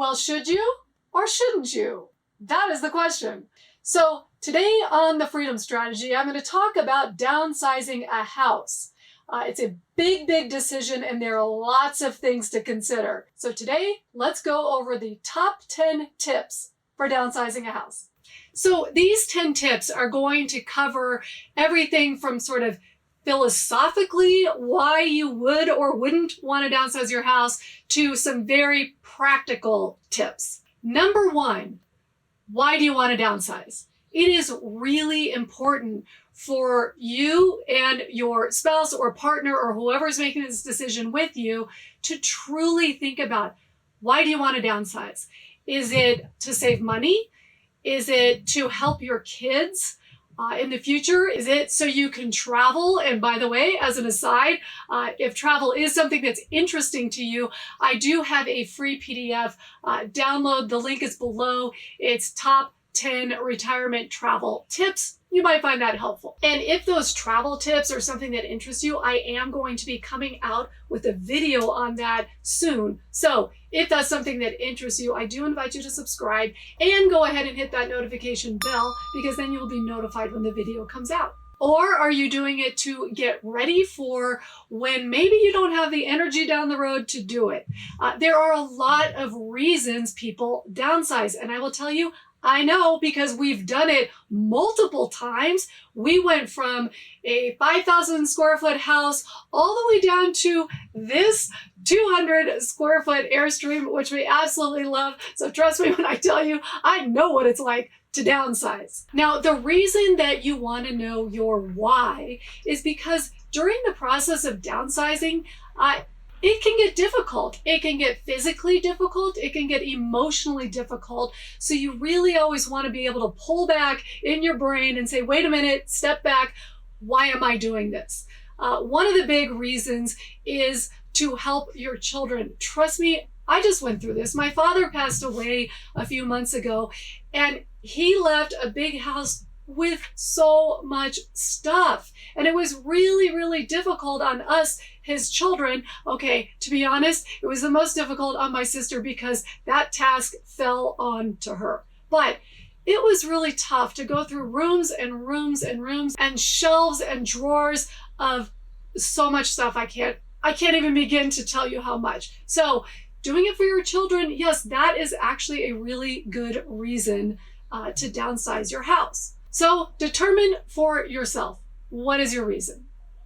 Well, should you or shouldn't you? That is the question. So today on the Freedom Strategy, I'm going to talk about downsizing a house. It's a big decision and there are lots of things to consider. So today, let's go over the top 10 tips for downsizing a house. So these 10 tips are going to cover everything from sort of philosophically why you would or wouldn't want to downsize your house to some very practical tips. Number one, why do you want to downsize? It is really important for you and your spouse or partner or whoever's making this decision with you to truly think about, why do you want to downsize? Is it to save money? Is it to help your kids in the future? Is it so you can travel? And by the way, as an aside, if travel is something that's interesting to you, I do have a free PDF. Download. The link is below. It's top 10 retirement travel tips. You might find that helpful. And if those travel tips are something that interests you, I am going to be coming out with a video on that soon. So if that's something that interests you, I do invite you to subscribe and go ahead and hit that notification bell, because then you will be notified when the video comes out. Or are you doing it to get ready for when maybe you don't have the energy down the road to do it? There are a lot of reasons people downsize. And I will tell you, I know, because we've done it multiple times. We went from a 5,000 square foot house all the way down to this 200 square foot Airstream, which we absolutely love. So trust me when I tell you, I know what it's like to downsize. Now, the reason that you want to know your why is because during the process of downsizing, it can get difficult. It can get physically difficult. It can get emotionally difficult. So you really always want to be able to pull back in your brain and say, wait a minute, step back. Why am I doing this? One of the big reasons is to help your children. Trust me, I just went through this. My father passed away a few months ago, and he left a big house with so much stuff. And it was really difficult on us, his children. Okay, to be honest, it was the most difficult on my sister because that task fell on to her. But it was really tough to go through rooms and rooms and rooms and shelves and drawers of so much stuff. I can't even begin to tell you how much. So doing it for your children, yes, that is actually a really good reason to downsize your house. So determine for yourself, what is your reason?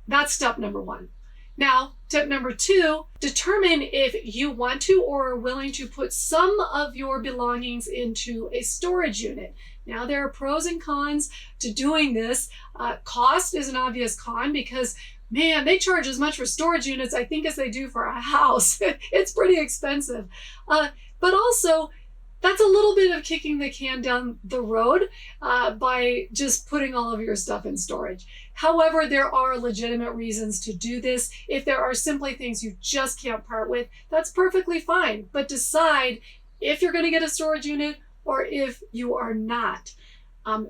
That's step number one. Now, tip number two, determine if you want to or are willing to put some of your belongings into a storage unit. Now, there are pros and cons to doing this. Cost is an obvious con because, man, they charge as much for storage units, I think, as they do for a house. It's pretty expensive. But also, that's a little bit of kicking the can down the road by just putting all of your stuff in storage. However, there are legitimate reasons to do this. If there are simply things you just can't part with, that's perfectly fine. But decide if you're going to get a storage unit or if you are not.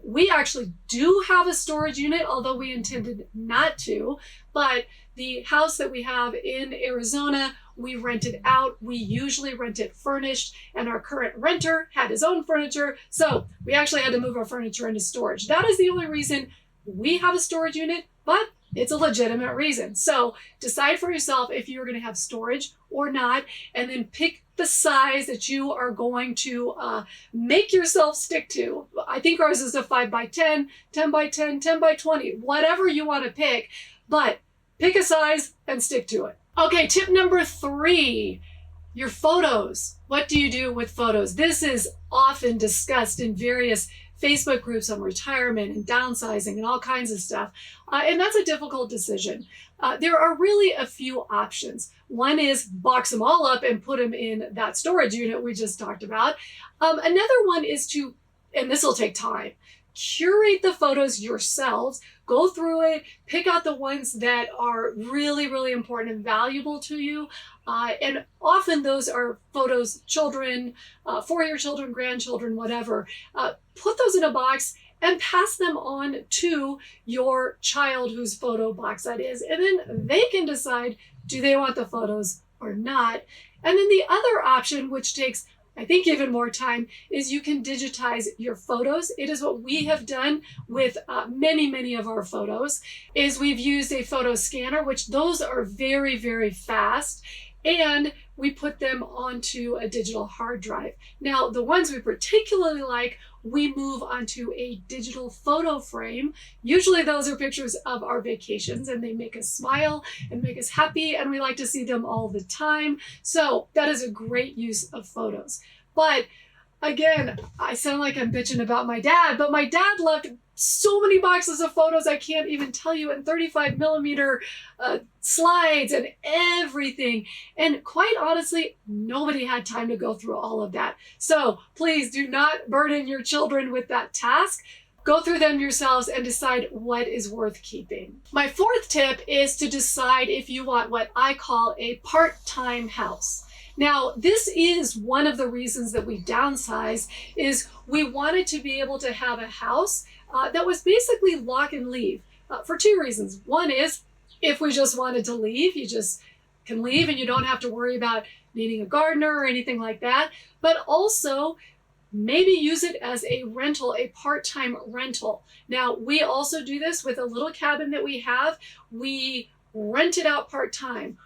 We actually do have a storage unit, although we intended not to. But the house that we have in Arizona, we rent it out. We usually rent it furnished, and our current renter had his own furniture. So we actually had to move our furniture into storage. That is the only reason we have a storage unit, but it's a legitimate reason. So decide for yourself if you're going to have storage or not, and then pick the size that you are going to make yourself stick to. I think ours is a 5 by 10, 10 by 10, 10 by 20, whatever you want to pick, but pick a size and stick to it. Okay, tip number 3, your photos. What do you do with photos? This is often discussed in various Facebook groups on retirement and downsizing and all kinds of stuff. And that's a difficult decision. There are really a few options. One is box them all up and put them in that storage unit we just talked about. Another one is to, and this will take time, curate the photos yourselves, go through it, pick out the ones that are really important and valuable to you. And often those are photos, children, for your children, grandchildren, whatever. Put those in a box and pass them on to your child whose photo box that is. And then they can decide, do they want the photos or not? And then the other option, which takes I think even more time, is you can digitize your photos. It is what we have done with many of our photos, is we've used a photo scanner, which those are very, very fast, and we put them onto a digital hard drive. Now, the ones we particularly like, we move onto a digital photo frame. Usually those are pictures of our vacations, and they make us smile and make us happy, and we like to see them all the time. So that is a great use of photos. But again, I sound like I'm bitching about my dad, but my dad left so many boxes of photos I can't even tell you, and 35 millimeter slides and everything. And quite honestly, nobody had time to go through all of that. So please do not burden your children with that task. Go through them yourselves and decide what is worth keeping. My fourth tip is to decide if you want what I call a part-time house. Now, this is one of the reasons that we downsize, is we wanted to be able to have a house that was basically lock and leave for two reasons. One is, if we just wanted to leave, you just can leave and you don't have to worry about needing a gardener or anything like that. But also, maybe use it as a rental, a part-time rental. Now, we also do this with a little cabin that we have. We rent it out part-time.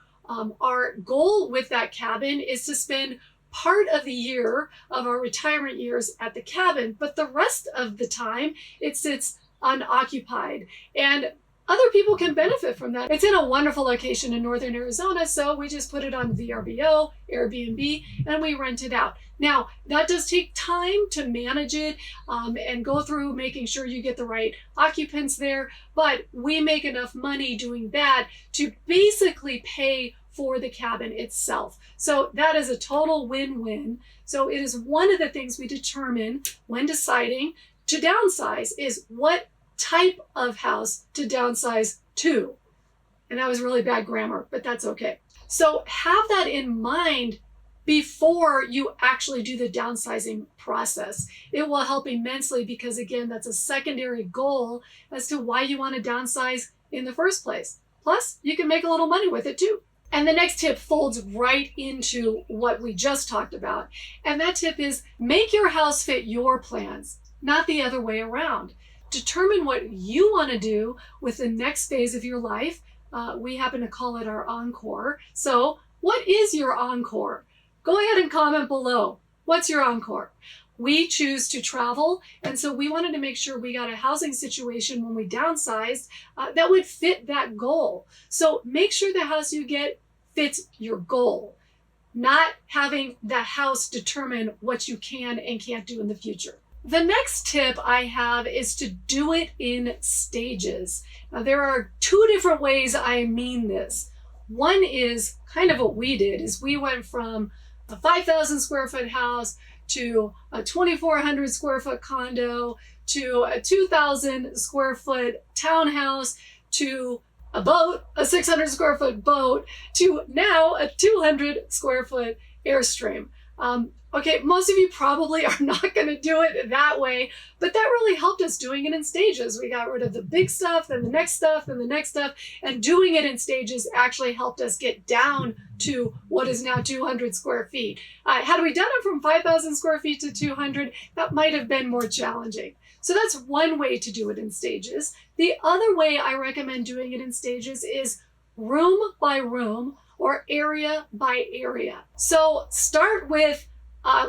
Our goal with that cabin is to spend part of the year of our retirement years at the cabin, but the rest of the time it sits unoccupied, and other people can benefit from that. It's in a wonderful location in northern Arizona, so we just put it on VRBO, Airbnb, and we rent it out. Now, that does take time to manage it and go through making sure you get the right occupants there, but we make enough money doing that to basically pay for the cabin itself. So that is a total win-win. So it is one of the things we determine when deciding to downsize, is what type of house to downsize to. And that was really bad grammar, but that's okay. So have that in mind before you actually do the downsizing process. It will help immensely, because again, that's a secondary goal as to why you want to downsize in the first place. Plus, you can make a little money with it too. And the next tip folds right into what we just talked about. And that tip is, make your house fit your plans, not the other way around. Determine what you want to do with the next phase of your life. We happen to call it our encore. So what is your encore? Go ahead and comment below. What's your encore? We choose to travel, and so we wanted to make sure we got a housing situation when we downsized that would fit that goal. So make sure the house you get fits your goal, not having the house determine what you can and can't do in the future. The next tip I have is to do it in stages. Now, there are two different ways I mean this. One is kind of what we did, is we went from a 5,000 square foot house to a 2,400 square foot condo, to a 2,000 square foot townhouse, to a boat, a 600 square foot boat, to now a 200 square foot Airstream. Okay, most of you probably are not going to do it that way, but that really helped us doing it in stages. We got rid of the big stuff, then the next stuff, then the next stuff, and doing it in stages actually helped us get down to what is now 200 square feet. Had we done it from 5,000 square feet to 200, that might have been more challenging. So that's one way to do it in stages. The other way I recommend doing it in stages is room by room or area by area. So start with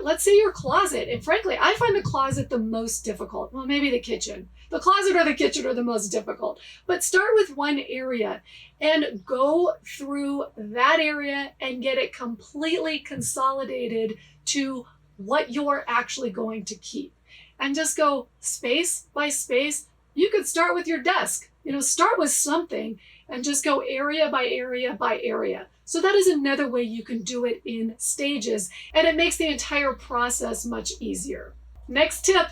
let's say your closet. And frankly, I find the closet the most difficult. Well, maybe the kitchen. The closet or the kitchen are the most difficult. But start with one area and go through that area and get it completely consolidated to what you're actually going to keep. And just go space by space. You could start with your desk. Start with something and just go area by area by area. So that is another way you can do it in stages, and it makes the entire process much easier. Next tip,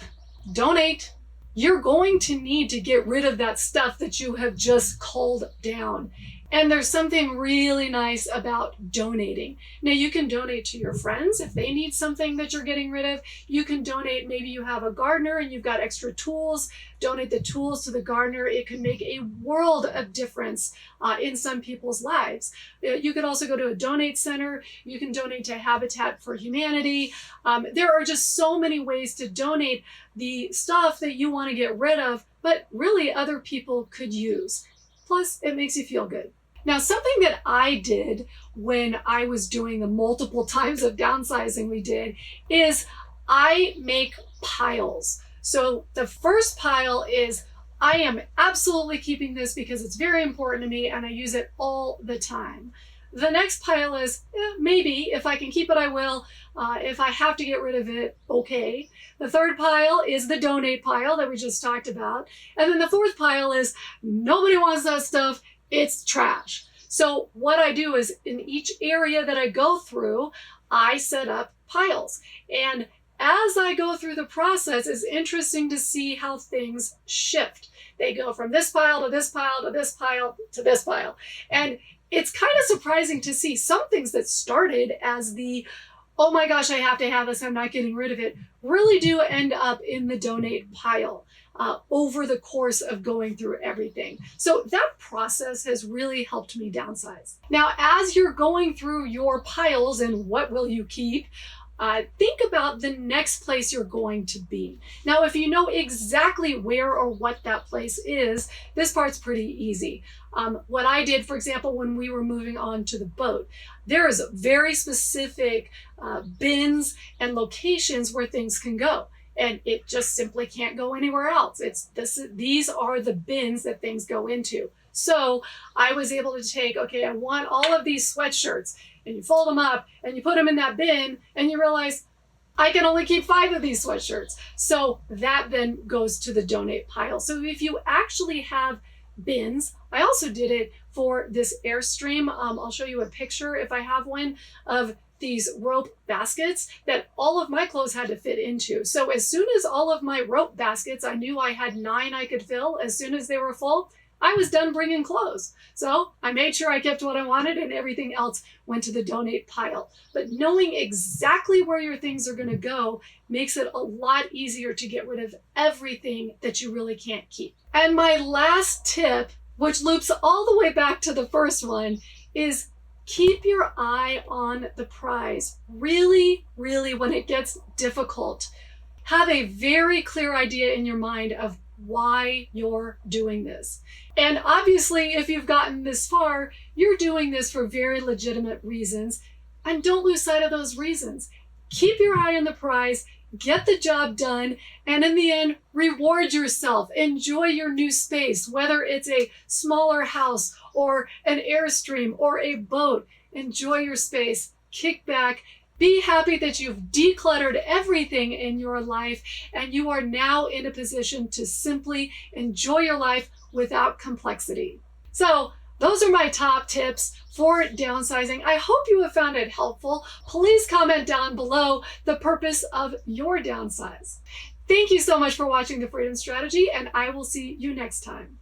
donate. You're going to need to get rid of that stuff that you have just culled down. And there's something really nice about donating. Now, you can donate to your friends if they need something that you're getting rid of. You can donate, maybe you have a gardener and you've got extra tools, donate the tools to the gardener. It can make a world of difference in some people's lives. You could also go to a donate center. You can donate to Habitat for Humanity. There are just so many ways to donate the stuff that you want to get rid of, but really other people could use. Plus, it makes you feel good. Now, something that I did when I was doing the multiple times of downsizing we did is I make piles. So the first pile is I am absolutely keeping this because it's very important to me and I use it all the time. The next pile is maybe if I can keep it, I will. If I have to get rid of it, okay. The third pile is the donate pile that we just talked about. And then the fourth pile is nobody wants that stuff. It's trash. So what I do is in each area that I go through, I set up piles. And as I go through the process, it's interesting to see how things shift. They go from this pile to this pile to this pile to this pile. And it's kind of surprising to see some things that started as the, oh my gosh, I have to have this, I'm not getting rid of it, really do end up in the donate pile. Over the course of going through everything. So that process has really helped me downsize. Now, as you're going through your piles and what will you keep, think about the next place you're going to be. Now, if you know exactly where or what that place is, this part's pretty easy. What I did, for example, when we were moving on to the boat, there is very specific bins and locations where things can go. And it just simply can't go anywhere else. These are the bins that things go into. So I was able to take, okay, I want all of these sweatshirts, and you fold them up and you put them in that bin and you realize I can only keep 5 of these sweatshirts. So that then goes to the donate pile. So if you actually have bins, I also did it for this Airstream. I'll show you a picture if I have one of these rope baskets that all of my clothes had to fit into. So as soon as all of my rope baskets, I knew I had 9 I could fill. As soon as they were full, I was done bringing clothes. So I made sure I kept what I wanted and everything else went to the donate pile. But knowing exactly where your things are going to go makes it a lot easier to get rid of everything that you really can't keep. And my last tip, which loops all the way back to the first one, is keep your eye on the prize. Really, really, when it gets difficult, have a very clear idea in your mind of why you're doing this. And obviously, if you've gotten this far, you're doing this for very legitimate reasons. And don't lose sight of those reasons. Keep your eye on the prize, get the job done, and in the end, reward yourself. Enjoy your new space, whether it's a smaller house or an Airstream or a boat. Enjoy your space, kick back, be happy that you've decluttered everything in your life and you are now in a position to simply enjoy your life without complexity. So those are my top tips for downsizing. I hope you have found it helpful. Please comment down below the purpose of your downsize. Thank you so much for watching The Freedom Strategy, and I will see you next time.